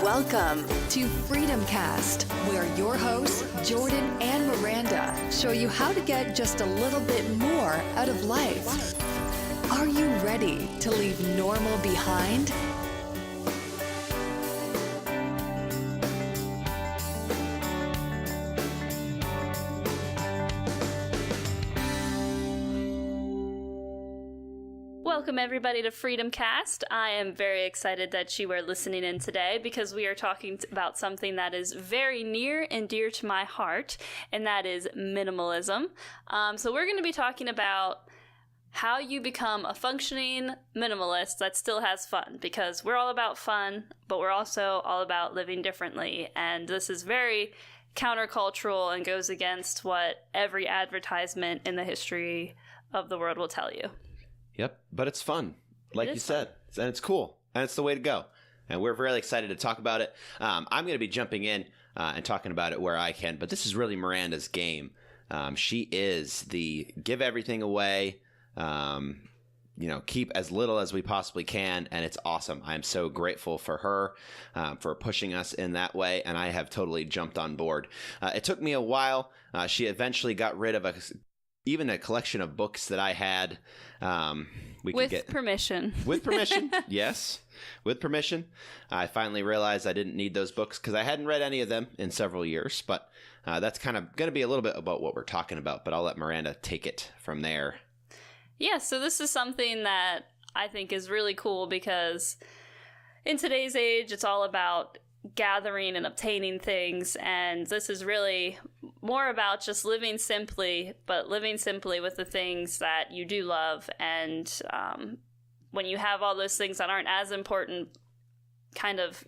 Welcome to Freedom Cast, where your hosts, Jordan and Miranda, show you how to get just a little bit more out of life. Are you ready to leave normal behind? Welcome everybody to Freedom Cast. I am very excited that you are listening in today because we are talking about something that is very near and dear to my heart, and that is minimalism. So we're going to be talking about how you become a functioning minimalist that still has fun, because we're all about fun, but we're also all about living differently. And this is very countercultural and goes against what every advertisement in the history of the world will tell you. Yep, but it's fun, like you said, and it's cool, and it's the way to go. And we're really excited to talk about it. I'm going to be jumping in and talking about it where I can, but this is really Miranda's game. She is the give everything away, keep as little as we possibly can, and it's awesome. I am so grateful for her for pushing us in that way, and I have totally jumped on board. It took me a while. She eventually got rid of even a collection of books that I had. With permission. With permission, yes. With permission. I finally realized I didn't need those books because I hadn't read any of them in several years. But that's kind of going to be a little bit about what we're talking about. But I'll let Miranda take it from there. Yeah, so this is something that I think is really cool because in today's age, it's all about gathering and obtaining things, and this is really more about just living simply, but living simply with the things that you do love. And when you have all those things that aren't as important kind of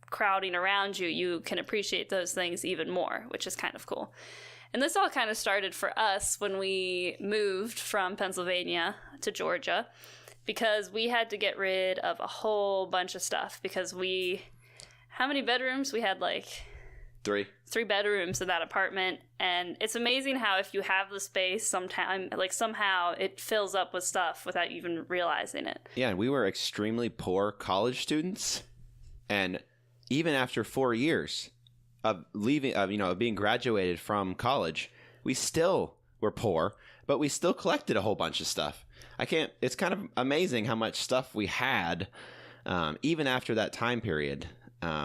crowding around you, you can appreciate those things even more, which is kind of cool. And this all kind of started for us when we moved from Pennsylvania to Georgia, because we had to get rid of a whole bunch of stuff because how many bedrooms? We had like three bedrooms in that apartment. And it's amazing how if you have the space, somehow it fills up with stuff without even realizing it. Yeah, and we were extremely poor college students. And even after 4 years of being graduated from college, we still were poor, but we still collected a whole bunch of stuff. It's kind of amazing how much stuff we had, even after that time period.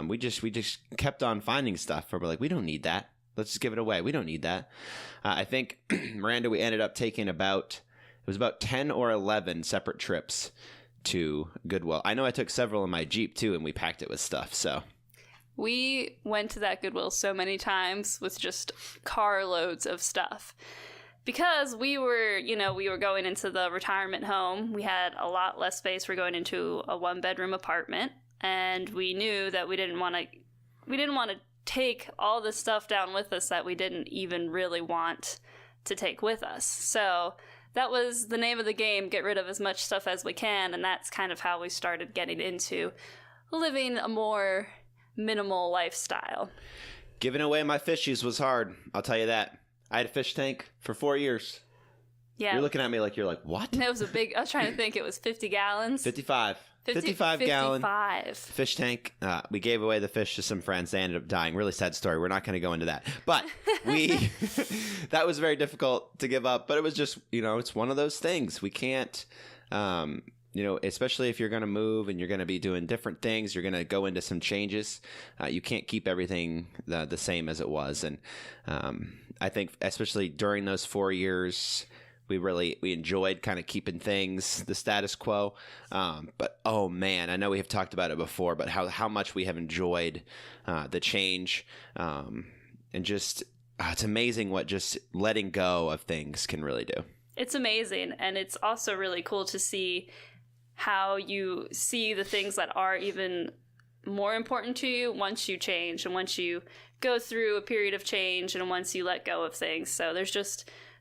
We just kept on finding stuff where we're like, we don't need that. Let's just give it away. We don't need that. I think, Miranda, we ended up taking about 10 or 11 separate trips to Goodwill. I know I took several in my Jeep too, and we packed it with stuff. So we went to that Goodwill so many times with just carloads of stuff. Because we were going into the retirement home. We had a lot less space. We're going into a 1-bedroom apartment. And we knew that we didn't want to take all the stuff down with us that we didn't even really want to take with us. So that was the name of the game, get rid of as much stuff as we can, and that's kind of how we started getting into living a more minimal lifestyle. Giving away my fishies was hard, I'll tell you that. I had a fish tank for 4 years. Yeah. You're looking at me like you're like, what? It was I was trying to think, it was 50 gallons. 55 gallon fish tank. We gave away the fish to some friends. They ended up dying. Really sad story. We're not going to go into that. But that was very difficult to give up. But it was just, it's one of those things. We can't, especially if you're going to move and you're going to be doing different things, you're going to go into some changes. You can't keep everything the same as it was. And I think especially during those 4 years, we enjoyed kind of keeping things the status quo. But, oh, man, I know we have talked about it before, but how much we have enjoyed the change. And just it's amazing what just letting go of things can really do. It's amazing. And it's also really cool to see how you see the things that are even more important to you once you change and once you go through a period of change and once you let go of things. So there's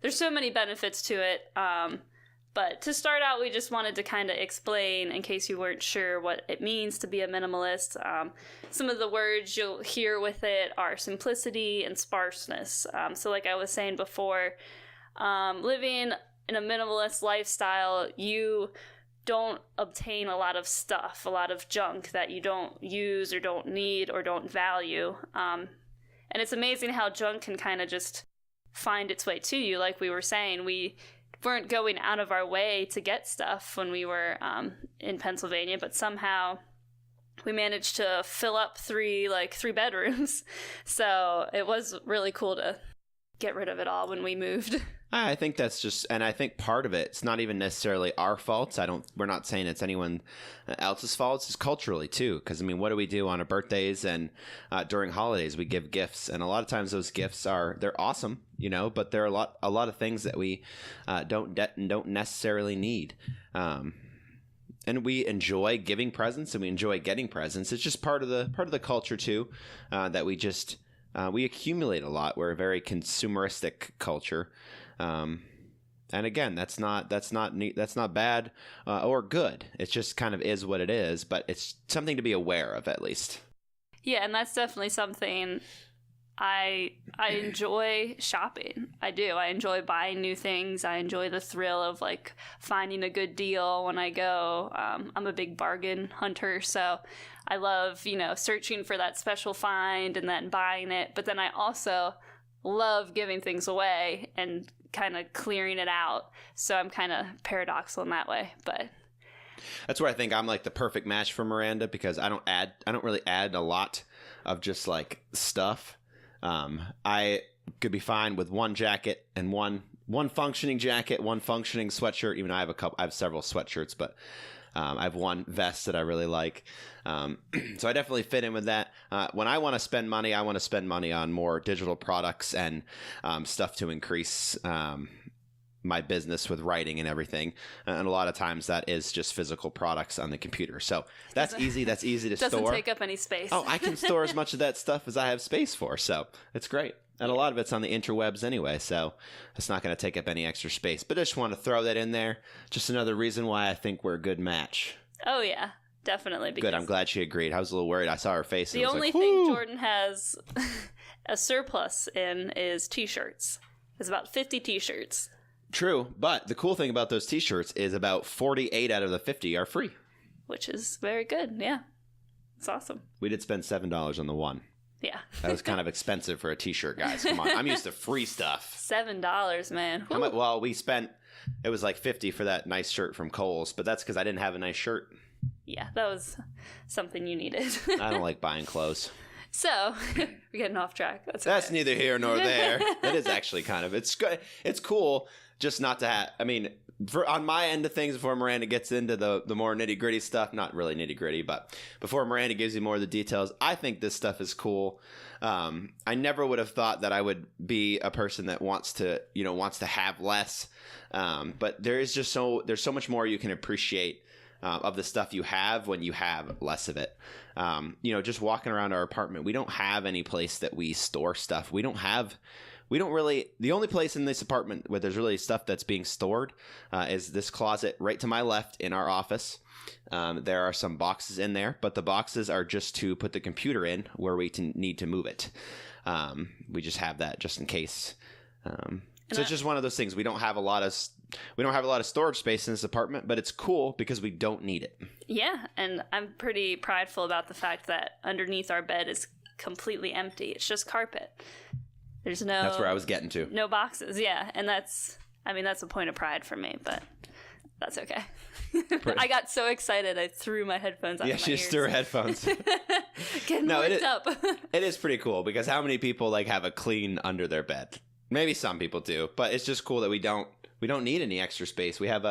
so many benefits to it. But to start out, we just wanted to kind of explain, in case you weren't sure what it means to be a minimalist. Some of the words you'll hear with it are simplicity and sparseness. So like I was saying before, living in a minimalist lifestyle, you don't obtain a lot of stuff, a lot of junk that you don't use or don't need or don't value. And it's amazing how junk can kind of just find its way to you. Like we were saying, we weren't going out of our way to get stuff when we were in Pennsylvania, but somehow we managed to fill up three bedrooms. So it was really cool to get rid of it all when we moved. I think that's just, and I think part of it's not even necessarily our fault. We're not saying it's anyone else's fault. It's just culturally too. Because I mean, what do we do on our birthdays and during holidays? We give gifts, and a lot of times those gifts they're awesome, but there are a lot of things that we don't necessarily need. And we enjoy giving presents and we enjoy getting presents. It's just part of the culture too, that we just we accumulate a lot. We're a very consumeristic culture. And again, that's not bad or good. It just kind of is what it is, but it's something to be aware of at least. Yeah, and that's definitely something I enjoy shopping. I do. I enjoy buying new things. I enjoy the thrill of like finding a good deal when I go. I'm a big bargain hunter, so I love, searching for that special find and then buying it. But then I also love giving things away and kind of clearing it out. So I'm kind of paradoxical in that way, but that's where I think I'm like the perfect match for Miranda, because I don't really add a lot of just like stuff. I could be fine with one jacket and one functioning jacket, one functioning sweatshirt. Even I have several sweatshirts, but I have one vest that I really like. So I definitely fit in with that. When I want to spend money, I want to spend money on more digital products and stuff to increase my business with writing and everything. And a lot of times that is just physical products on the computer. So that's easy. That's easy to store. Doesn't take up any space. Oh, I can store as much of that stuff as I have space for. So it's great. And a lot of it's on the interwebs anyway, so it's not going to take up any extra space. But I just want to throw that in there. Just another reason why I think we're a good match. Oh, yeah, definitely. Good, I'm glad she agreed. I was a little worried. I saw her face. The only thing Jordan has a surplus in is T-shirts. It's about 50 T-shirts. True, but the cool thing about those T-shirts is about 48 out of the 50 are free. Which is very good, yeah. It's awesome. We did spend $7 on the one. Yeah. That was kind of expensive for a T-shirt, guys. Come on. I'm used to free stuff. $7, man. Well, it was like $50 for that nice shirt from Kohl's, but that's because I didn't have a nice shirt. Yeah, that was something you needed. I don't like buying clothes. So, we're getting off track. That's neither here nor there. That is actually kind of, it's cool just not to have, I mean, on my end of things, before Miranda gets into the more nitty-gritty stuff, not really nitty-gritty, but before Miranda gives you more of the details, I think this stuff is cool. I never would have thought that I would be a person that wants to have less. But there's so much more you can appreciate of the stuff you have when you have less of it. Just walking around our apartment, we don't have any place that we store stuff. The only place in this apartment where there's really stuff that's being stored is this closet right to my left in our office. There are some boxes in there, but the boxes are just to put the computer in where we need to move it. We just have that just in case. So it's just one of those things. We don't have a lot of storage space in this apartment, but it's cool because we don't need it. Yeah, and I'm pretty prideful about the fact that underneath our bed is completely empty. It's just carpet. That's where I was getting to. No boxes, yeah. And that's a point of pride for me, but that's okay. I got so excited I threw my headphones out of my ears. Yeah, she just threw her headphones. Getting worked up. It is pretty cool because how many people have a clean under their bed? Maybe some people do, but it's just cool that we don't need any extra space. We do have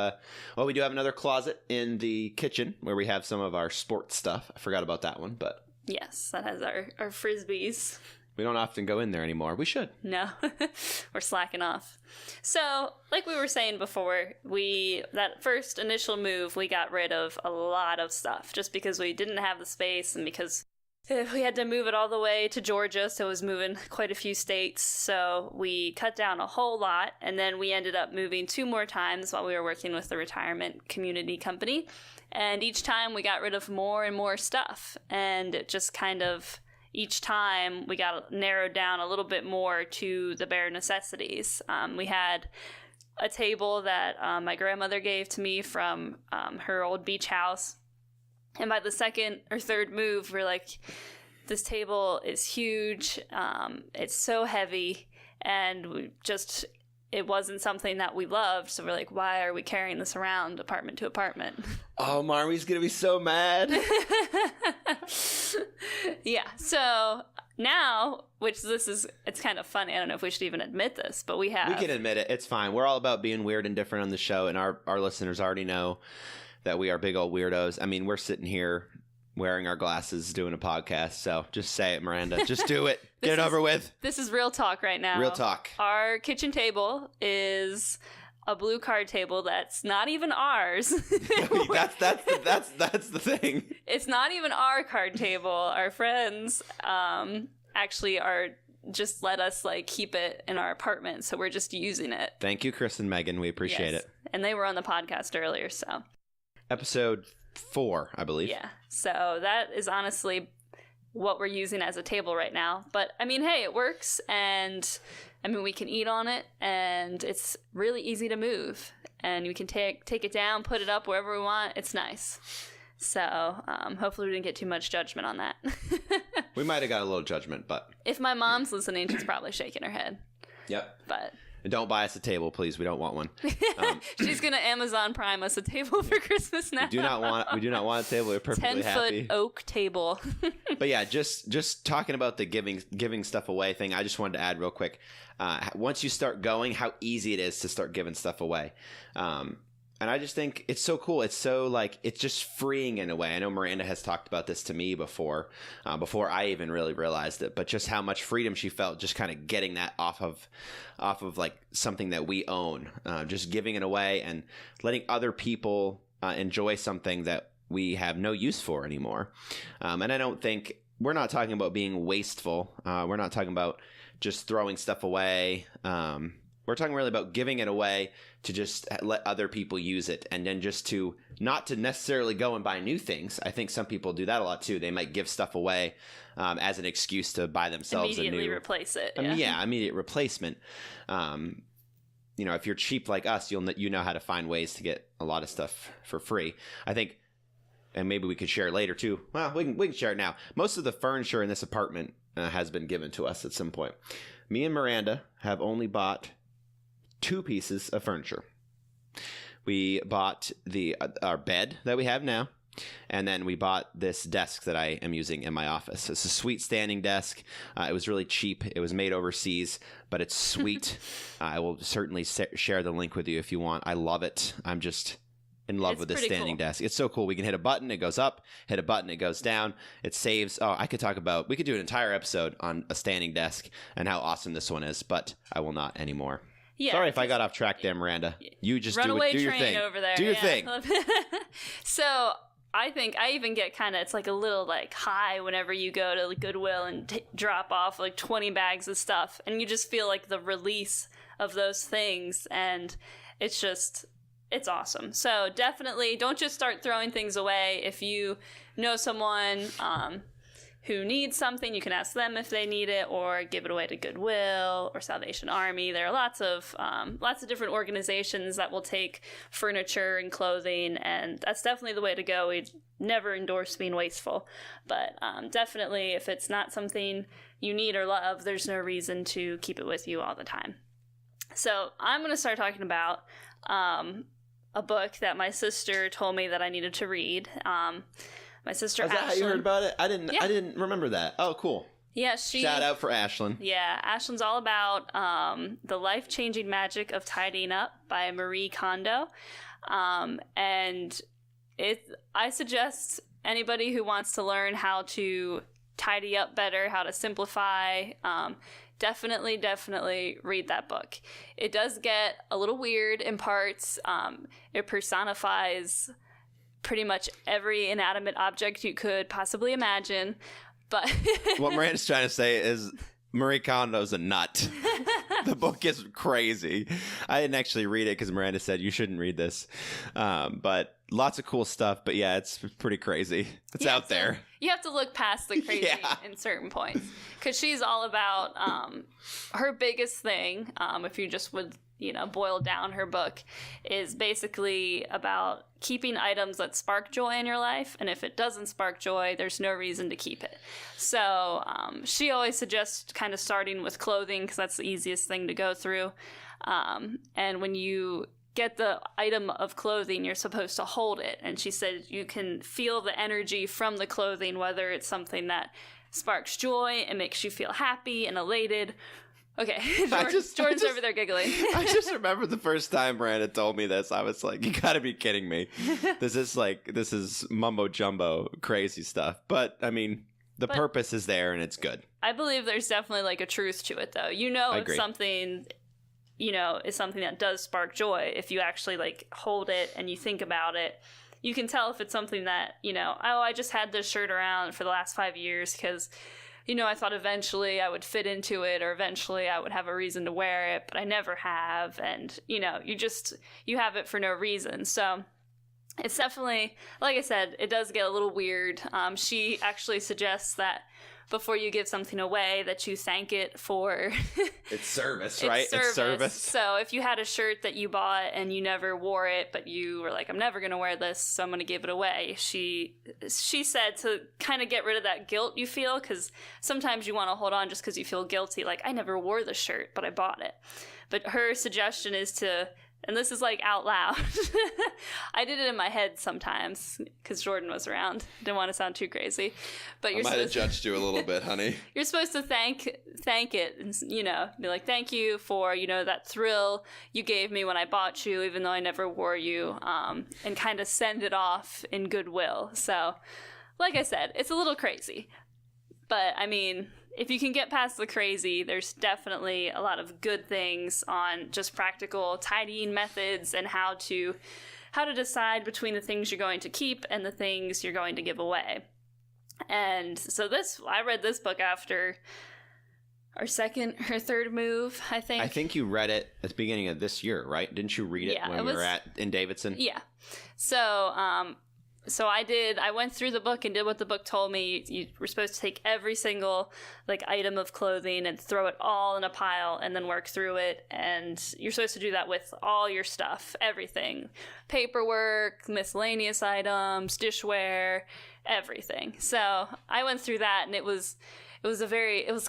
another closet in the kitchen where we have some of our sports stuff. I forgot about that one, but yes, that has our Frisbees. We don't often go in there anymore. We should. No, we're slacking off. So, like we were saying before, that first initial move, we got rid of a lot of stuff just because we didn't have the space and because we had to move it all the way to Georgia, so it was moving quite a few states. So we cut down a whole lot, and then we ended up moving 2 more times while we were working with the retirement community company. And each time we got rid of more and more stuff, and it just kind of... Each time we got narrowed down a little bit more to the bare necessities. We had a table that my grandmother gave to me from her old beach house. And by the second or third move, we're like, this table is huge. It's so heavy. And it wasn't something that we loved. So we're like, why are we carrying this around apartment to apartment? Oh, Marmy's going to be so mad. Yeah. So now, it's kind of funny. I don't know if we should even admit this, but we can admit it. It's fine. We're all about being weird and different on the show. And our listeners already know that we are big old weirdos. I mean, we're sitting here wearing our glasses doing a podcast. So just say it, Miranda. Just do it. Get it over with. This is real talk right now. Real talk. Our kitchen table is a blue card table that's not even ours. that's the thing. It's not even our card table. Our friends actually are just let us like keep it in our apartment, so we're just using it. Thank you, Chris and Megan. We appreciate it. And they were on the podcast earlier, so episode 4, I believe. Yeah. So that is honestly what we're using as a table right now. But I mean, hey, it works, and I mean, we can eat on it, and it's really easy to move, and we can take it down, put it up wherever we want. It's nice. So hopefully we didn't get too much judgment on that. We might have got a little judgment, but if my mom's listening, she's probably shaking her head. Yep. But and don't buy us a table, please. We don't want one. She's gonna Amazon Prime us a table for Christmas now. We do not want a table. We're perfectly 10-foot oak table. But yeah, just talking about the giving stuff away thing. I just wanted to add real quick. Once you start going, how easy it is to start giving stuff away. And I just think it's so cool. It's so like, it's just freeing in a way. I know Miranda has talked about this to me before I even really realized it, but just how much freedom she felt just kind of getting that off of like something that we own, just giving it away and letting other people enjoy something that we have no use for anymore. And I don't think, we're not talking about being wasteful. We're not talking about just throwing stuff away. We're talking really about giving it away to just let other people use it, and then just to not to necessarily go and buy new things. I think some people do that a lot too. They might give stuff away as an excuse to buy themselves immediately replace it. Immediate replacement. If you're cheap like us, you know how to find ways to get a lot of stuff for free. I think, and maybe we could share later too. Well, we can share it now. Most of the furniture in this apartment has been given to us at some point. Me and Miranda have only bought 2 pieces of furniture. We bought our bed that we have now, and then we bought this desk that I am using in my office. It's a sweet standing desk. It was really cheap. It was made overseas, but it's sweet. I will certainly share the link with you if you want. I love it. I'm just in love with this standing desk. It's so cool. We can hit a button, it goes up. Hit a button, it goes down. It saves. We could do an entire episode on a standing desk and how awesome this one is, but I will not anymore. Yeah, sorry if I got off track there, Miranda. You just do your thing. Over there. Do your thing. So I think I even get it's like a little like high whenever you go to Goodwill and drop off like 20 bags of stuff, and you just feel like the release of those things, and it's awesome. So definitely don't just start throwing things away. If you know someone who needs something, you can ask them if they need it, or give it away to Goodwill or Salvation Army. There are lots of different organizations that will take furniture and clothing, and that's definitely the way to go. We never endorse being wasteful, but definitely if it's not something you need or love, there's no reason to keep it with you all the time. So I'm going to start talking about a book that my sister told me that I needed to read. My sister Ashlyn. Is that how you heard about it? I didn't remember that. Oh, cool. Yeah, shout out for Ashlyn. Yeah, Ashlyn's all about The Life-Changing Magic of Tidying Up by Marie Kondo. And I suggest anybody who wants to learn how to tidy up better, how to simplify, definitely read that book. It does get a little weird in parts. It personifies pretty much every inanimate object you could possibly imagine, but what Miranda's trying to say is Marie Kondo's a nut. The book is crazy. I didn't actually read it because Miranda said you shouldn't read this, but lots of cool stuff. But yeah, it's pretty crazy. It's out there. you have to look past the crazy in certain points, because she's all about her biggest thing. If you just would boil down her book, is basically about keeping items that spark joy in your life, and if it doesn't spark joy, there's no reason to keep it. So she always suggests kind of starting with clothing, because that's the easiest thing to go through. And when you get the item of clothing, you're supposed to hold it. And she said you can feel the energy from the clothing, whether it's something that sparks joy and makes you feel happy and elated. Okay, Jordan's over there giggling. I just remember the first time Miranda told me this, I was like, you gotta be kidding me. This is mumbo jumbo crazy stuff. But I mean, the purpose is there and it's good. I believe there's definitely like a truth to it, though. It's something... is something that does spark joy. If you actually like hold it and you think about it, you can tell if it's something that, I just had this shirt around for the last 5 years because, I thought eventually I would fit into it, or eventually I would have a reason to wear it, but I never have. And, you have it for no reason. So it's definitely, like I said, it does get a little weird. She actually suggests that before you give something away, that you thank it for its service, right? It's service. So if you had a shirt that you bought and you never wore it, but you were like, I'm never going to wear this, so I'm going to give it away. She said to kind of get rid of that guilt you feel, because sometimes you want to hold on just because you feel guilty. Like, I never wore the shirt, but I bought it. But her suggestion is to, and this is like out loud. I did it in my head sometimes because Jordan was around. Didn't want to sound too crazy, but I might have judged you a little bit, honey. You're supposed to thank it, and be like, thank you for that thrill you gave me when I bought you, even though I never wore you, and kind of send it off in goodwill. So, like I said, it's a little crazy, but I mean, if you can get past the crazy, there's definitely a lot of good things on just practical tidying methods and how to decide between the things you're going to keep and the things you're going to give away. And so I read this book after our third move, I think. I think you read it at the beginning of this year, right? Didn't you read it when we were in Davidson? Yeah. So I went through the book and did what the book told me. You were supposed to take every single item of clothing and throw it all in a pile and then work through it. And you're supposed to do that with all your stuff, everything. Paperwork, miscellaneous items, dishware, everything. So I went through that, and it was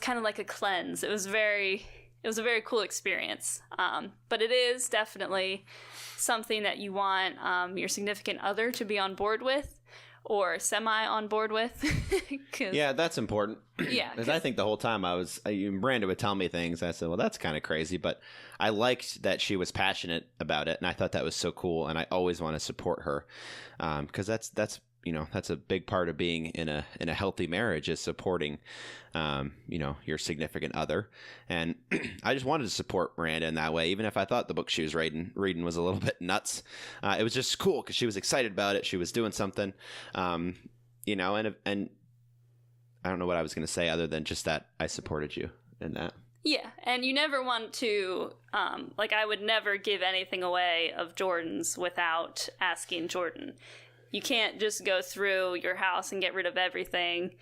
kind of like a cleanse. It was a very cool experience. But it is definitely something that you want your significant other to be on board with, or semi on board with. Yeah, that's important. Yeah, because I think the whole time Miranda would tell me things, I said, well, that's kind of crazy, but I liked that she was passionate about it, and I thought that was so cool, and I always want to support her, because that's a big part of being in a healthy marriage, is supporting, your significant other. And I just wanted to support Miranda in that way, even if I thought the book she was reading was a little bit nuts. It was just cool because she was excited about it. She was doing something, and I don't know what I was going to say other than just that I supported you in that. Yeah, and you never want to, I would never give anything away of Jordan's without asking Jordan. You can't just go through your house and get rid of everything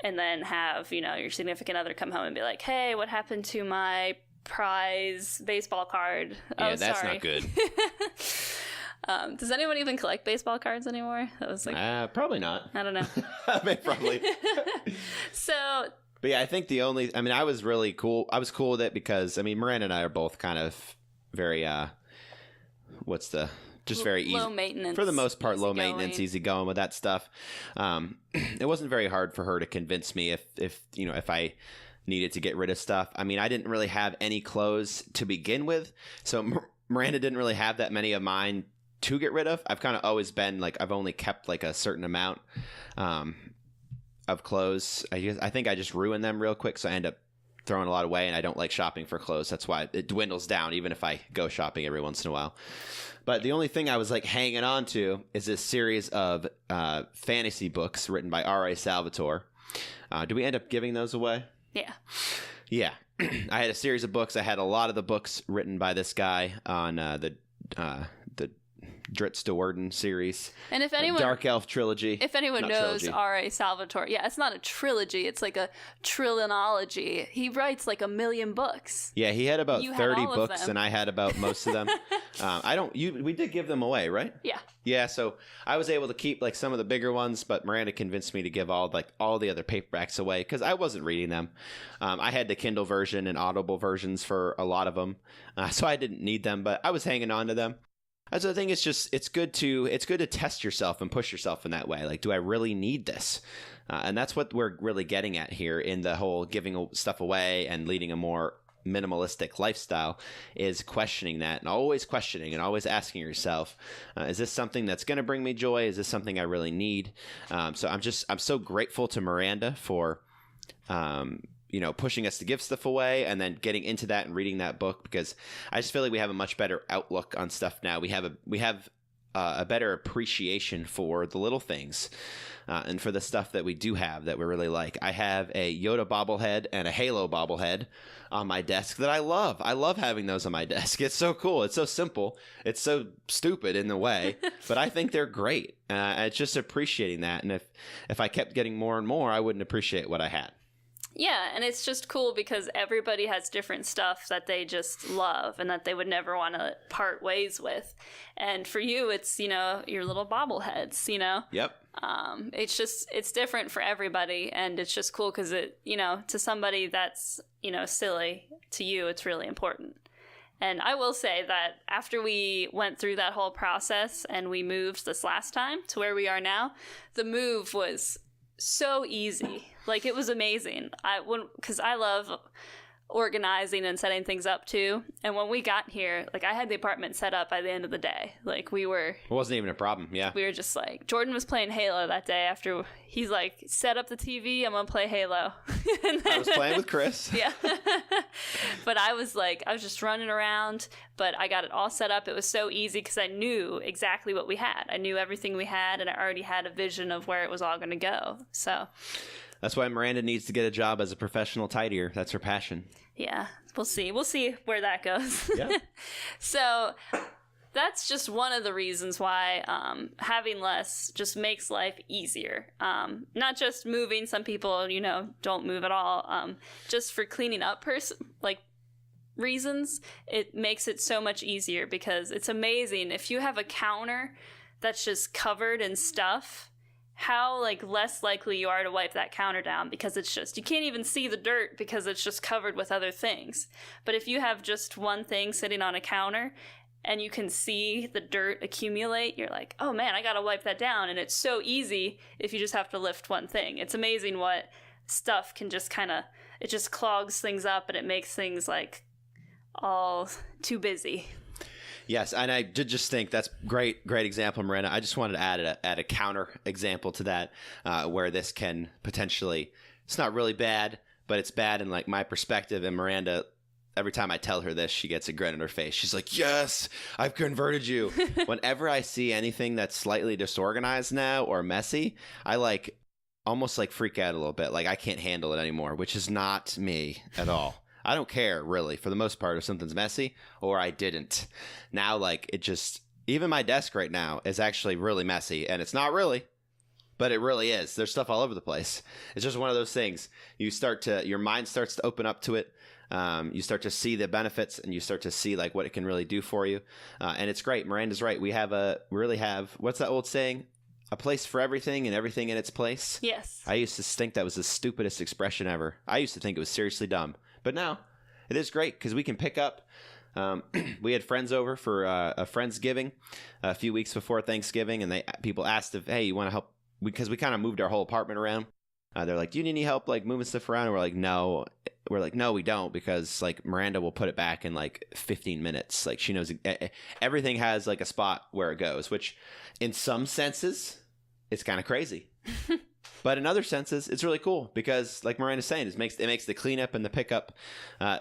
and then have, your significant other come home and be like, hey, what happened to my prize baseball card? Yeah, that's not good. Does anyone even collect baseball cards anymore? That was probably not. I don't know. Probably. But yeah, I think I was really cool. I was cool with it because, Miranda and I are both kind of very, just very easy. Low maintenance. For the most part, low maintenance, easy going with that stuff. It wasn't very hard for her to convince me if I needed to get rid of stuff. I didn't really have any clothes to begin with, so Miranda didn't really have that many of mine to get rid of. I've kind of always been I've only kept a certain amount of clothes. I think I just ruin them real quick, so I end up throwing a lot away, and I don't like shopping for clothes. That's why it dwindles down, even if I go shopping every once in a while. But the only thing I was hanging on to is this series of fantasy books written by R.A. Salvatore. Do we end up giving those away? Yeah. Yeah. I had a series of books. I had a lot of the books written by this guy on the Dritz de Warden series. And if anyone, Dark Elf trilogy. If anyone knows R.A. Salvatore, yeah, it's not a trilogy. It's like a trilonology. He writes like 1 million books. Yeah, he had about 30 books, and I had about most of them. We did give them away, right? Yeah. Yeah, so I was able to keep like some of the bigger ones, but Miranda convinced me to give all the other paperbacks away because I wasn't reading them. I had the Kindle version and Audible versions for a lot of them, so I didn't need them, but I was hanging on to them. So I think it's good to test yourself and push yourself in that way. Like, do I really need this? And that's what we're really getting at here in the whole giving stuff away and leading a more minimalistic lifestyle, is questioning that and always questioning and always asking yourself, is this something that's going to bring me joy? Is this something I really need? So I'm so grateful to Miranda for pushing us to give stuff away and then getting into that and reading that book, because I just feel like we have a much better outlook on stuff now. We have a better appreciation for the little things and for the stuff that we do have that we really like. I have a Yoda bobblehead and a Halo bobblehead on my desk that I love. I love having those on my desk. It's so cool. It's so simple. It's so stupid in a way, but I think they're great. It's just appreciating that. And if I kept getting more and more, I wouldn't appreciate what I had. Yeah, and it's just cool because everybody has different stuff that they just love and that they would never want to part ways with. And for you, it's, your little bobbleheads, Yep. It's different for everybody, and it's just cool because it, to somebody that's, silly, to you, it's really important. And I will say that after we went through that whole process and we moved this last time to where we are now, the move was so easy. Like, it was amazing. Because I love organizing and setting things up too. And when we got here, like, I had the apartment set up by the end of the day. Like, it wasn't even a problem. Yeah. We were just like, Jordan was playing Halo that day after he's like, set up the TV, I'm gonna play Halo. I was playing with Chris. Yeah. But I was just running around, but I got it all set up. It was so easy because I knew exactly what we had. I knew everything we had, and I already had a vision of where it was all gonna go. So that's why Miranda needs to get a job as a professional tidier. That's her passion. Yeah, we'll see. We'll see where that goes. Yeah. So that's just one of the reasons why having less just makes life easier. Not just moving. Some people, don't move at all. Just for cleaning up reasons, it makes it so much easier because it's amazing. If you have a counter that's just covered in stuff, how less likely you are to wipe that counter down, because it's just, you can't even see the dirt because it's just covered with other things. But if you have just one thing sitting on a counter and you can see the dirt accumulate, you're like, oh man, I gotta wipe that down. And it's so easy if you just have to lift one thing. It's amazing what stuff can just it just clogs things up and it makes things all too busy. Yes, and I did just think that's great example, Miranda. I just wanted to add a counter example to that, where this can potentially, it's not really bad, but it's bad in my perspective. And Miranda, every time I tell her this, she gets a grin on her face. She's like, yes, I've converted you. Whenever I see anything that's slightly disorganized now or messy, I almost freak out a little bit. I can't handle it anymore, which is not me at all. I don't care, really, for the most part, if something's messy or I didn't. Now, it just, even my desk right now is actually really messy, and it's not really, but it really is. There's stuff all over the place. It's just one of those things. Your mind starts to open up to it. You start to see the benefits, and you start to see what it can really do for you. And it's great. Miranda's right. We really have, what's that old saying? A place for everything and everything in its place. Yes. I used to think that was the stupidest expression ever. I used to think it was seriously dumb. But now, it is great because we can pick up. We had friends over for a Friendsgiving a few weeks before Thanksgiving, and people asked hey, you want to help? Because we kind of moved our whole apartment around. They're like, do you need any help moving stuff around? And we're like, no. We're like, no, we don't, because Miranda will put it back in 15 minutes. She knows everything has a spot where it goes, which in some senses, it's kind of crazy. But in other senses, it's really cool because, like Miranda's saying, it makes the cleanup and the pickup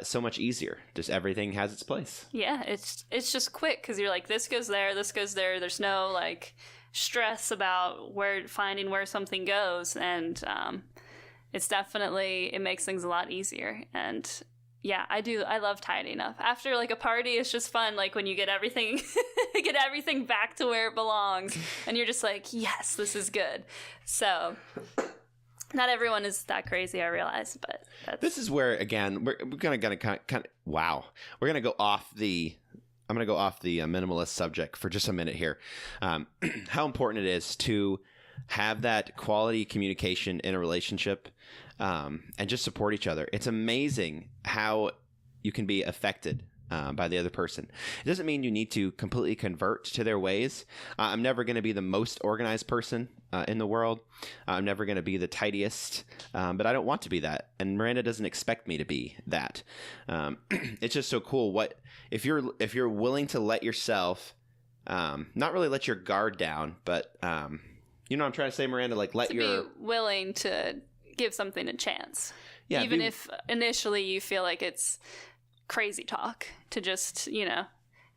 so much easier. Just everything has its place. Yeah, it's just quick because you're like, this goes there, this goes there. There's no stress about finding where something goes, and it's definitely, it makes things a lot easier. And yeah, I do. I love tidying up. After like a party, it's just fun. Like when you get everything, get everything back to where it belongs, and you're just like, yes, this is good. So, not everyone is that crazy, I realize, but this is where again we're gonna kind of wow, we're gonna go off the. I'm gonna go off the minimalist subject for just a minute here. How important it is to have that quality communication in a relationship. And just support each other. It's amazing how you can be affected by the other person. It doesn't mean you need to completely convert to their ways. I'm never going to be the most organized person in the world. I'm never going to be the tidiest, but I don't want to be that. And Miranda doesn't expect me to be that. It's just so cool. What if you're willing to let yourself, not really let your guard down, but you know what I'm trying to say, Miranda? Like be willing to give something a chance. Yeah, even if initially you feel like it's crazy talk to just, you know,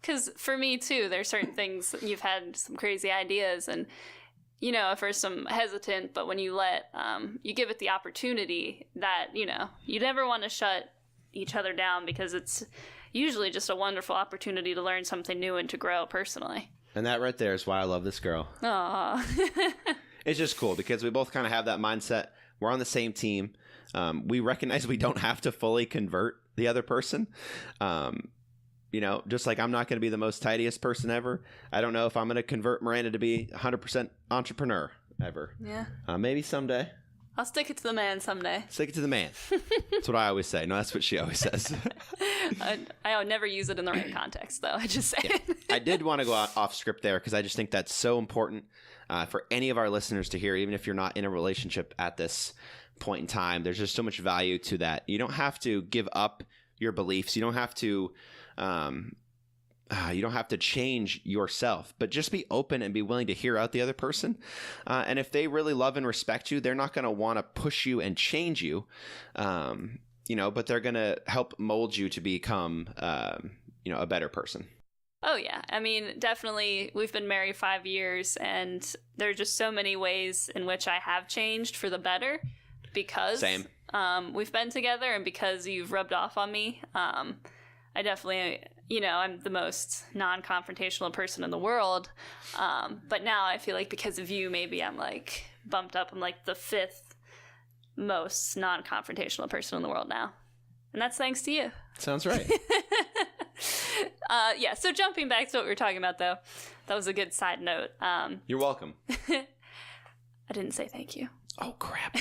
because for me too, there's certain things you've had some crazy ideas and, you know, at first I'm hesitant, but when you you give it the opportunity that, you know, you never want to shut each other down because it's usually just a wonderful opportunity to learn something new and to grow personally. And that right there is why I love this girl. Aww. It's just cool because we both kind of have that mindset. We're on the same team. We recognize we don't have to fully convert the other person. You know, just like I'm not going to be the most tidiest person ever. I don't know if I'm going to convert Miranda to be 100% entrepreneur ever. Yeah. Maybe someday. I'll stick it to the man someday. Stick it to the man. That's what I always say. No, that's what she always says. I would never use it in the right context, though. I just say it. I did want to go off script there because I just think that's so important for any of our listeners to hear, even if you're not in a relationship at this point in time. There's just so much value to that. You don't have to give up your beliefs. You don't have to change yourself, but just be open and be willing to hear out the other person. And if they really love and respect you, they're not going to want to push you and change you, you know, but they're going to help mold you to become, you know, a better person. Oh, yeah. I mean, definitely, we've been married 5 years, and there are just so many ways in which I have changed for the better because we've been together and because you've rubbed off on me. I definitely, you know, I'm the most non-confrontational person in the world. But now I feel like because of you, maybe I'm like bumped up. I'm like the 5th most non-confrontational person in the world now. And that's thanks to you. Sounds right. Yeah, so jumping back to what we were talking about, though, that was a good side note. You're welcome. I didn't say thank you. Oh, crap.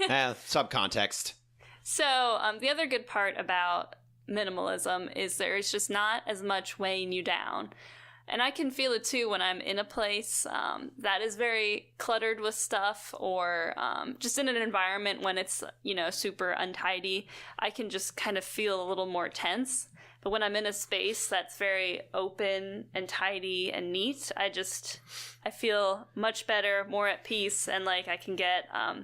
Subcontext. So the other good part about minimalism is there's just not as much weighing you down. And I can feel it too when I'm in a place that is very cluttered with stuff or just in an environment when it's, you know, super untidy. I can just kind of feel a little more tense. But when I'm in a space that's very open and tidy and neat, I feel much better, more at peace, and like I can get a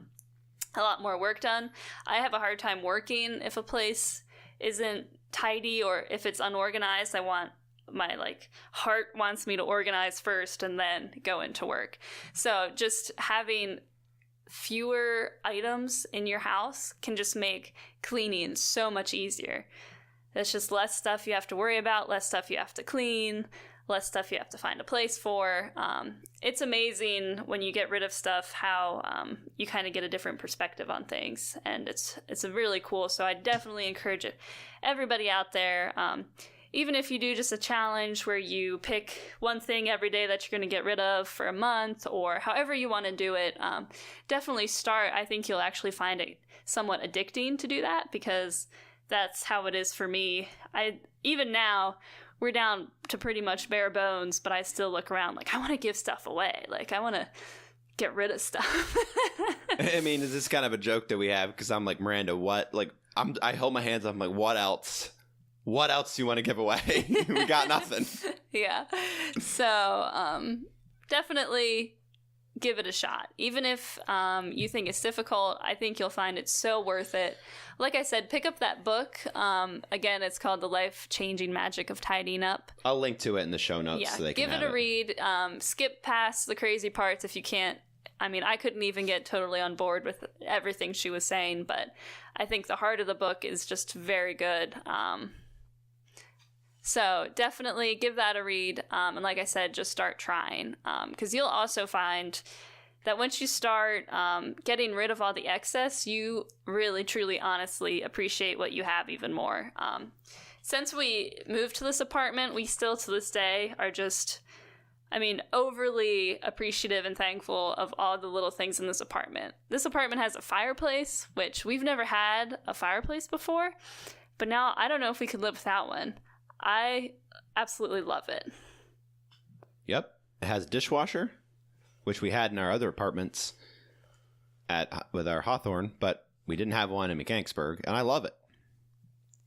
lot more work done. I have a hard time working if a place isn't tidy or if it's unorganized. My heart wants me to organize first and then go into work. So just having fewer items in your house can just make cleaning so much easier. There's just less stuff you have to worry about, less stuff you have to clean, less stuff you have to find a place for. It's amazing when you get rid of stuff how you kind of get a different perspective on things, and it's really cool. So I definitely encourage everybody out there, even if you do just a challenge where you pick one thing every day that you're going to get rid of for a month or however you want to do it, definitely start. I think you'll actually find it somewhat addicting to do that because that's how it is for me. Even now, we're down to pretty much bare bones, but I still look around like I want to give stuff away. Like I want to get rid of stuff. I mean, is this kind of a joke that we have? Because I'm like, Miranda, what? Like, I hold my hands up. I'm like, what else? What else do you want to give away? We got nothing. Yeah. So definitely give it a shot. Even if you think it's difficult, I think you'll find it so worth it. Like I said, pick up that book. Again, it's called The Life-Changing Magic of Tidying Up. I'll link to it in the show notes. Yeah, so they give can it a read. Skip past the crazy parts if you can't I mean, I couldn't even get totally on board with everything she was saying, but I think the heart of the book is just very good. So definitely give that a read. And like I said, just start trying. Because you'll also find that once you start getting rid of all the excess, you really, truly, honestly appreciate what you have even more. Since we moved to this apartment, we still to this day are just, I mean, overly appreciative and thankful of all the little things in this apartment. This apartment has a fireplace, which we've never had a fireplace before, but now I don't know if we could live without one. I absolutely love it. Yep. It has a dishwasher, which we had in our other apartments with our Hawthorne, but we didn't have one in Mechanicsburg, and I love it.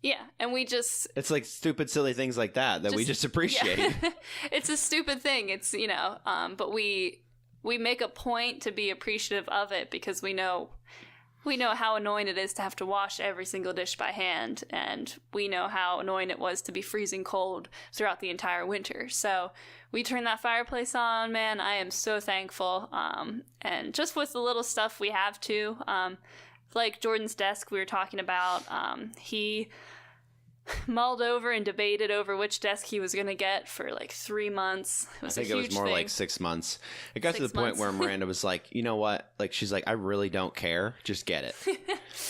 Yeah, and we just... It's like stupid, silly things like that we just appreciate. Yeah. It's a stupid thing. It's, but we make a point to be appreciative of it because we know how annoying it is to have to wash every single dish by hand, and we know how annoying it was to be freezing cold throughout the entire winter. So we turned that fireplace on, man. I am so thankful. And just with the little stuff we have too, like Jordan's desk we were talking about, he mulled over and debated over which desk he was going to get for like 3 months. I think it was more like 6 months. It got to the point where Miranda was like, you know what? Like, she's like, I really don't care. Just get it.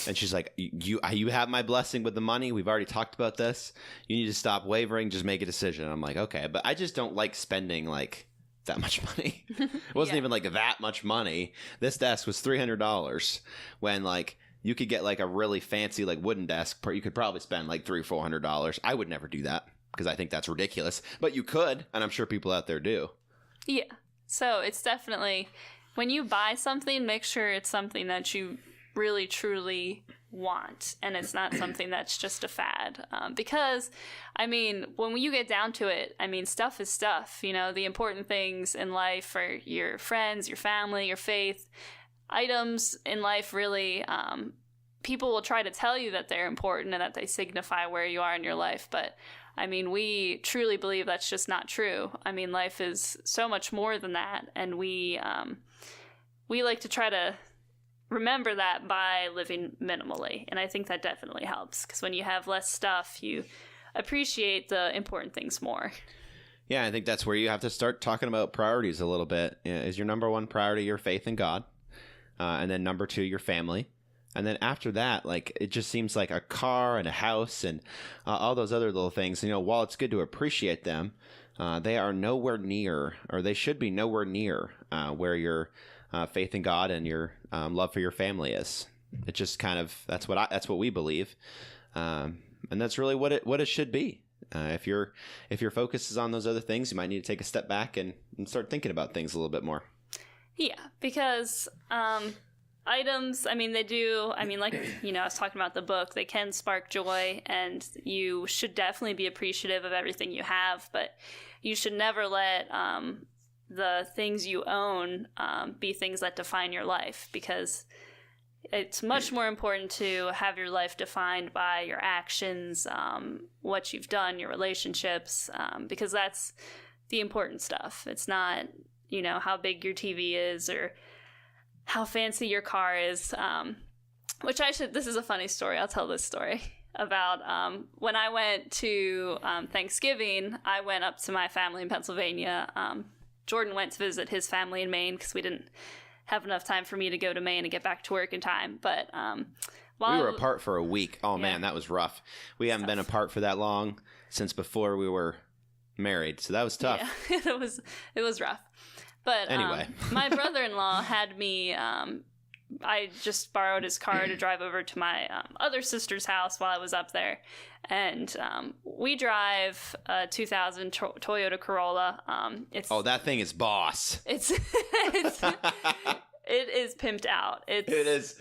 And she's like, you have my blessing with the money. We've already talked about this. You need to stop wavering. Just make a decision. And I'm like, okay. But I just don't like spending like that much money. It wasn't even like that much money. This desk was $300 when like you could get like a really fancy like wooden desk. You could probably spend like $300 or $400. I would never do that because I think that's ridiculous. But you could, and I'm sure people out there do. Yeah. So it's definitely, when you buy something, make sure it's something that you really truly want, and it's not something that's just a fad. Because, I mean, when you get down to it, I mean, stuff is stuff. The important things in life are your friends, your family, your faith. Items in life really, people will try to tell you that they're important and that they signify where you are in your life, but I mean, we truly believe that's just not true. I mean, life is so much more than that, and we like to try to remember that by living minimally, and I think that definitely helps, because when you have less stuff, you appreciate the important things more. Yeah, I think that's where you have to start talking about priorities a little bit. Is your number one priority your faith in God? And then number 2, your family. And then after that, like, it just seems like a car and a house and all those other little things, while it's good to appreciate them, they are nowhere near, or they should be nowhere near where your faith in God and your love for your family is. It just kind of, that's what we believe. And that's really what it should be. If your focus is on those other things, you might need to take a step back and start thinking about things a little bit more. Yeah, because items, I mean, they do, I mean, like, I was talking about the book, they can spark joy, and you should definitely be appreciative of everything you have, but you should never let the things you own be things that define your life, because it's much more important to have your life defined by your actions, what you've done, your relationships, because that's the important stuff. It's not, how big your TV is or how fancy your car is, this is a funny story. I'll tell this story about when I went to Thanksgiving, I went up to my family in Pennsylvania. Jordan went to visit his family in Maine because we didn't have enough time for me to go to Maine and get back to work in time. But we were apart for a week. Oh, yeah. Man, that was rough. We haven't been apart for that long since before we were married, so that was tough. Yeah, it was rough. But anyway, my brother-in-law had me. I just borrowed his car to drive over to my other sister's house while I was up there, and we drive a 2000 Toyota Corolla. That thing is boss. It is pimped out. It is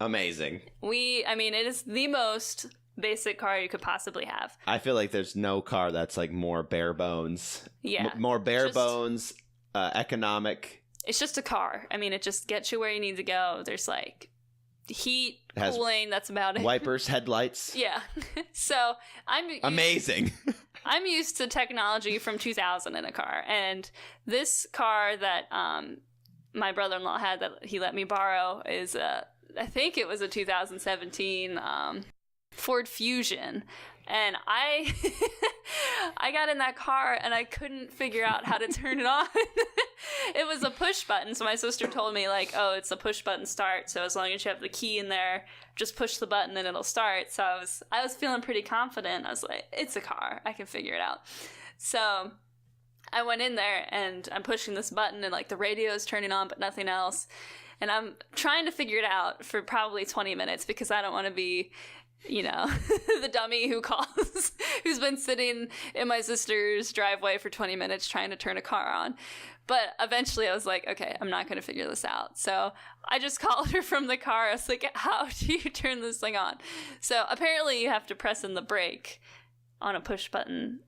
amazing. It is the most basic car you could possibly have. I feel like there's no car that's like more bare bones. Yeah, more bare bones. Economic. It's just a car. I mean, it just gets you where you need to go. There's like heat, cooling. That's about it. Wipers, headlights. Yeah. So amazing. I'm used to technology from 2000 in a car, and this car that my brother-in-law had that he let me borrow is I think it was a 2017 Ford Fusion. And I got in that car and I couldn't figure out how to turn it on. It was a push button. So my sister told me, like, oh, it's a push button start. So as long as you have the key in there, just push the button and it'll start. So I was feeling pretty confident. I was like, it's a car. I can figure it out. So I went in there and I'm pushing this button and like the radio is turning on, but nothing else. And I'm trying to figure it out for probably 20 minutes because I don't want to be, you know, the dummy who's been sitting in my sister's driveway for 20 minutes trying to turn a car on. But eventually I was like, okay, I'm not going to figure this out. So I just called her from the car. I was like, how do you turn this thing on? So apparently you have to press in the brake on a push button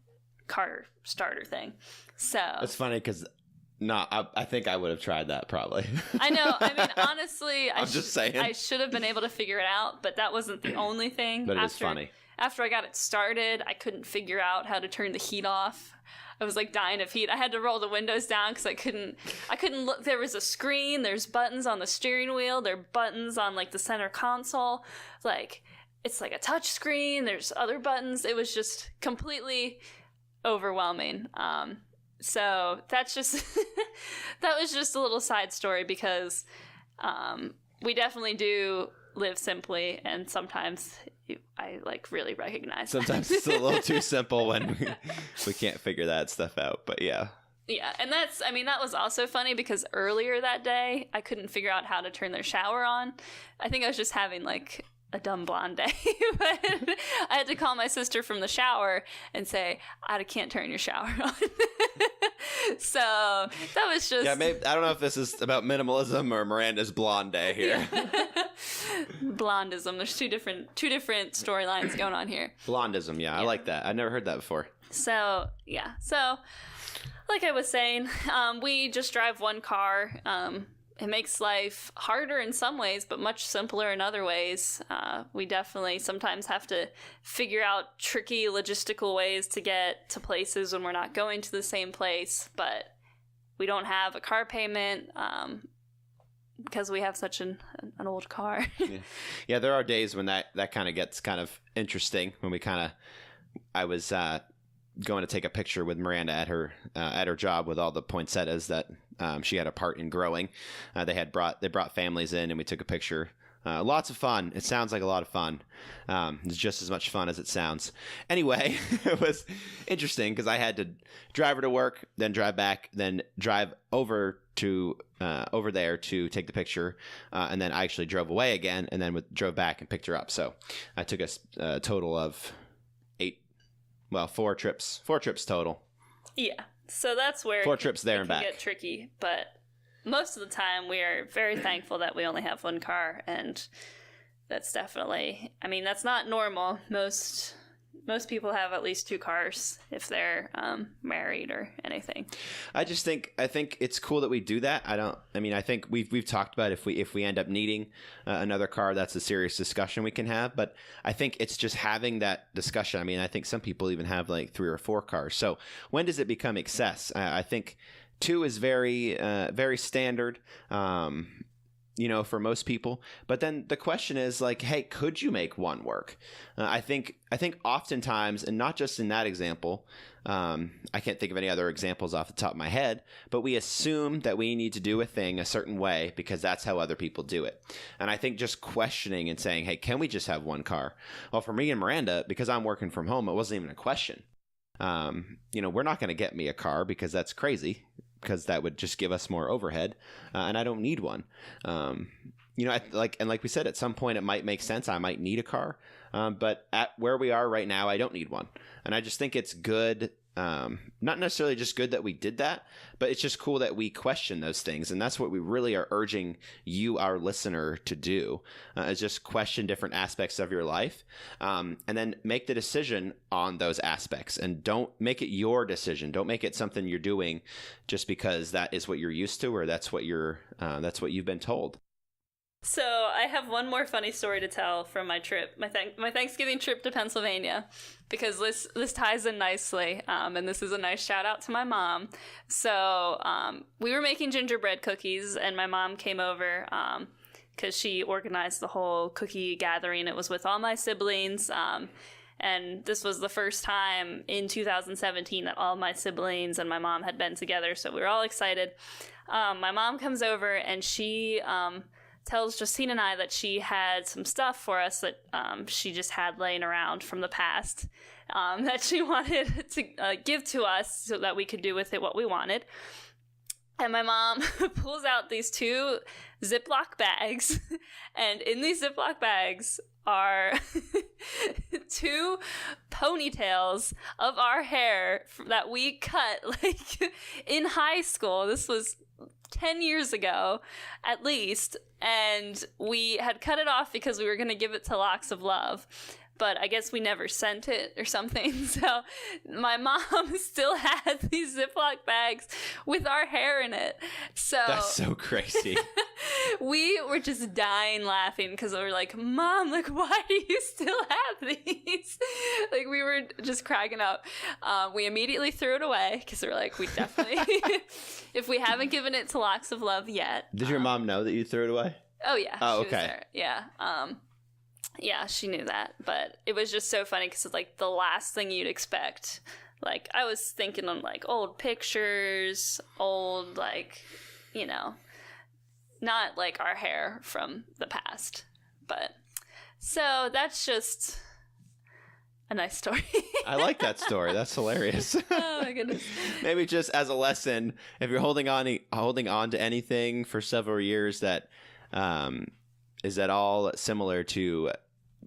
car starter thing. So it's funny because I think I would have tried that probably. I know. I mean, honestly, I'm just saying. I should have been able to figure it out, but that wasn't the only thing. But it's funny. After I got it started, I couldn't figure out how to turn the heat off. I was like dying of heat. I had to roll the windows down because I couldn't look. There was a screen. There's buttons on the steering wheel. There are buttons on like the center console. Like it's like a touch screen. There's other buttons. It was just completely overwhelming. So that's just that was just a little side story because we definitely do live simply, and sometimes I like really recognize sometimes it's a little too simple when we can't figure that stuff out. But yeah, and that was also funny because earlier that day I couldn't figure out how to turn their shower on. I think I was just having like a dumb blonde day, but I had to call my sister from the shower and say, I can't turn your shower on. So that was just... Yeah, maybe, I don't know if this is about minimalism or Miranda's blonde day here. Blondism. There's two different storylines going on here. Blondism, yeah, I like that. I've never heard that before. So, yeah. So, like I was saying, we just drive one car. It makes life harder in some ways, but much simpler in other ways. We definitely sometimes have to figure out tricky logistical ways to get to places when we're not going to the same place, but we don't have a car payment because we have such an old car. Yeah, there are days when that kind of gets kind of interesting when I was going to take a picture with Miranda at her job with all the poinsettias that she had a part in growing. They brought families in and we took a picture. Lots of fun. It sounds like a lot of fun. It's just as much fun as it sounds. Anyway, it was interesting because I had to drive her to work, then drive back, then drive over there to take the picture, and then I actually drove away again, and then drove back and picked her up. So I took a total of 4 trips total. Yeah. So that's where 4 trips there and back. Get tricky, but most of the time we are very thankful that we only have one car, and that's definitely, I mean, that's not normal. Most people have at least 2 cars if they're married or anything. I think it's cool that we do that. I think we've talked about if we end up needing another car, that's a serious discussion we can have. But I think it's just having that discussion. I mean, I think some people even have like 3 or 4 cars. So when does it become excess? I think 2 is very very standard. For most people. But then the question is like, hey, could you make 1 work? I think oftentimes, and not just in that example, I can't think of any other examples off the top of my head, but we assume that we need to do a thing a certain way because that's how other people do it. And I think just questioning and saying, hey, can we just have 1 car? Well, for me and Miranda, because I'm working from home, it wasn't even a question. We're not going to get me a car because that's crazy, because that would just give us more overhead, and I don't need one. Like we said, at some point it might make sense. I might need a car, but at where we are right now, I don't need one. And I just think it's good, not necessarily just good that we did that, but it's just cool that we question those things. And that's what we really are urging you, our listener, to do, is just question different aspects of your life, and then make the decision on those aspects. And don't make it your decision. Don't make it something you're doing just because that is what you're used to, or that's what you've been told. So I have one more funny story to tell from my trip, my Thanksgiving trip to Pennsylvania, because this ties in nicely, and this is a nice shout out to my mom. So we were making gingerbread cookies, and my mom came over because she organized the whole cookie gathering. It was with all my siblings, and this was the first time in 2017 that all my siblings and my mom had been together, so we were all excited. My mom comes over, and she tells Justine and I that she had some stuff for us that she just had laying around from the past that she wanted to give to us so that we could do with it what we wanted. And my mom pulls out these 2 Ziploc bags, and in these Ziploc bags are 2 ponytails of our hair that we cut like in high school. This was 10 years ago, at least, and we had cut it off because we were going to give it to Locks of Love, but I guess we never sent it or something, so my mom still had these Ziploc bags with our hair in it. So that's so crazy. We were just dying laughing because we were like, Mom, like, why do you still have these? Like, we were just cracking up. We immediately threw it away because we were like, we definitely, if we haven't given it to Locks of Love yet. Did your mom know that you threw it away? Oh, yeah. Oh, she okay. was there. Yeah. Yeah, she knew that, but it was just so funny because it's like the last thing you'd expect. Like, I was thinking of like old pictures, old, like, you know, not like our hair from the past. But so that's just a nice story. I like that story. That's hilarious. Oh my goodness. Maybe just as a lesson, if you're holding on to anything for several years that is at all similar to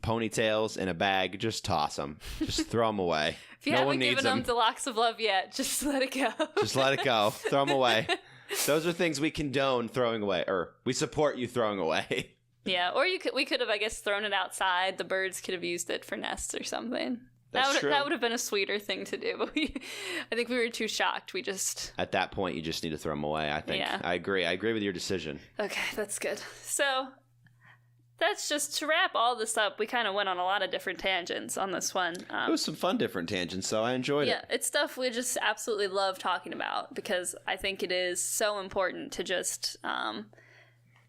ponytails in a bag, just toss them. Just throw them away. If you haven't given them to Locks of Love yet, just let it go. Just let it go. Throw them away. Those are things we condone throwing away, or we support you throwing away. Yeah, or we could have, I guess, thrown it outside. The birds could have used it for nests or something. That's true. That would have been a sweeter thing to do, but I think we were too shocked. We just... At that point, you just need to throw them away, I think. Yeah. I agree with your decision. Okay, that's good. So, that's just to wrap all this up. We kind of went on a lot of different tangents on this one. It was some fun different tangents, so I enjoyed it. Yeah, it's stuff we just absolutely love talking about because I think it is so important to just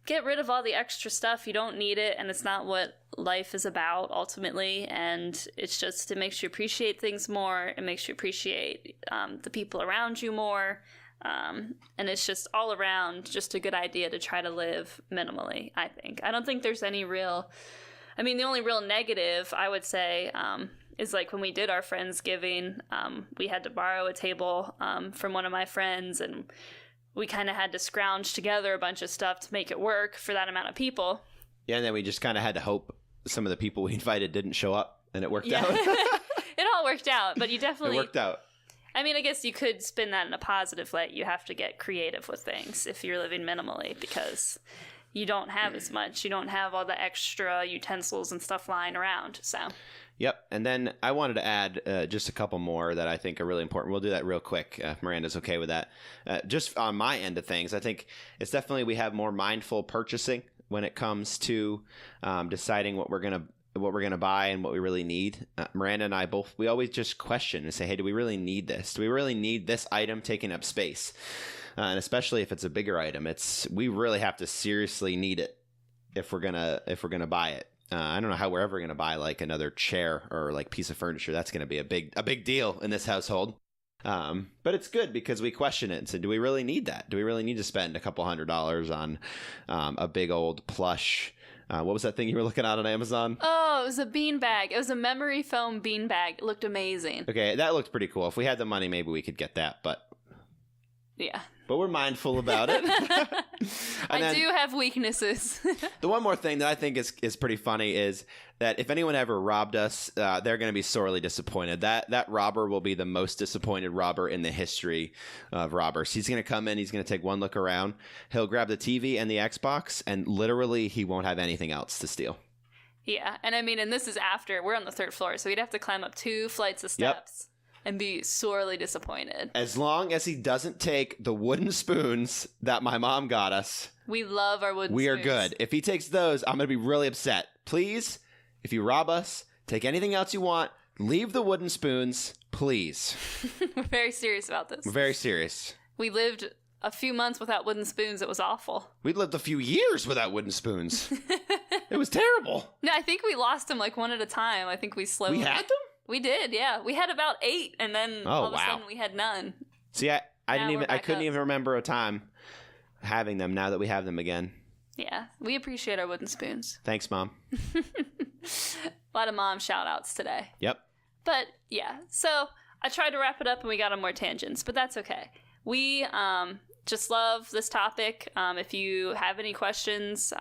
get rid of all the extra stuff. You don't need it, and it's not what life is about ultimately. And it's just, it makes you appreciate things more. It makes you appreciate the people around you more. And it's just all around just a good idea to try to live minimally, I think. I don't think there's any real... I mean, the only real negative, I would say, is like when we did our Friendsgiving, we had to borrow a table from one of my friends, and we kind of had to scrounge together a bunch of stuff to make it work for that amount of people. Yeah, and then we just kind of had to hope some of the people we invited didn't show up, and it worked out. It all worked out, but you definitely... It worked out. I mean, I guess you could spin that in a positive light. You have to get creative with things if you're living minimally because you don't have as much. You don't have all the extra utensils and stuff lying around, so... Yep, and then I wanted to add just a couple more that I think are really important. We'll do that real quick if Miranda's okay with that. Just on my end of things, I think it's definitely we have more mindful purchasing when it comes to deciding what we're gonna buy and what we really need. Miranda and I we always just question and say, hey, do we really need this? Do we really need this item taking up space? And especially if it's a bigger item, we really have to seriously need it if we're gonna buy it. I don't know how we're ever going to buy like another chair or like piece of furniture. That's going to be a big deal in this household. But it's good because we question it and say, do we really need that? Do we really need to spend a couple $100s on a big old plush? What was that thing you were looking at on Amazon? Oh, it was a beanbag. It was a memory foam beanbag. It looked amazing. Okay, that looked pretty cool. If we had the money, maybe we could get that, but... Yeah. But we're mindful about it. I do have weaknesses. The one more thing that I think is pretty funny is that if anyone ever robbed us, they're going to be sorely disappointed. That robber will be the most disappointed robber in the history of robbers. He's going to come in, he's going to take one look around, he'll grab the TV and the Xbox, and literally he won't have anything else to steal. Yeah, and I mean, and this is after, we're on the 3rd floor, so we'd have to climb up 2 flights of steps. and be sorely disappointed. As long as he doesn't take the wooden spoons that my mom got us. We love our wooden spoons. We are good. If he takes those, I'm going to be really upset. Please, if you rob us, take anything else you want. Leave the wooden spoons, please. We're very serious about this. We're very serious. We lived a few months without wooden spoons. It was awful. We lived a few years without wooden spoons. It was terrible. No, I think we lost them like one at a time. I think we slowly... We had them? We did, yeah. We had about 8, and then all of a sudden we had none. See, I couldn't even remember a time having them now that we have them again. Yeah, we appreciate our wooden spoons. Thanks, Mom. A lot of mom shout-outs today. Yep. But, yeah, so I tried to wrap it up and we got on more tangents, but that's okay. We just love this topic. If you have any questions,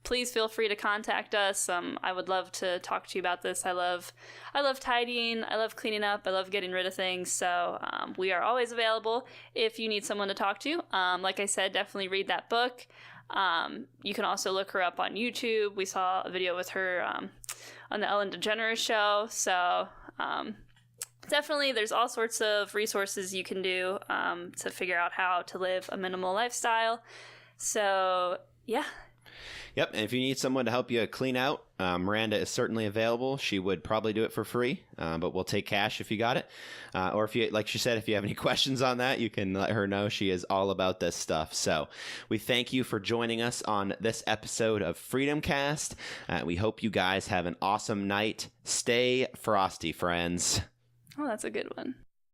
please feel free to contact us. I would love to talk to you about this. I love tidying. I love cleaning up. I love getting rid of things. So we are always available if you need someone to talk to. Like I said, definitely read that book. You can also look her up on YouTube. We saw a video with her on the Ellen DeGeneres show. So definitely there's all sorts of resources you can do to figure out how to live a minimal lifestyle. So, yeah. Yep, and if you need someone to help you clean out, Miranda is certainly available. She would probably do it for free, but we'll take cash if you got it. Or if you, like she said, if you have any questions on that, you can let her know. She is all about this stuff. So we thank you for joining us on this episode of Freedom Cast. We hope you guys have an awesome night. Stay frosty, friends. Oh, that's a good one.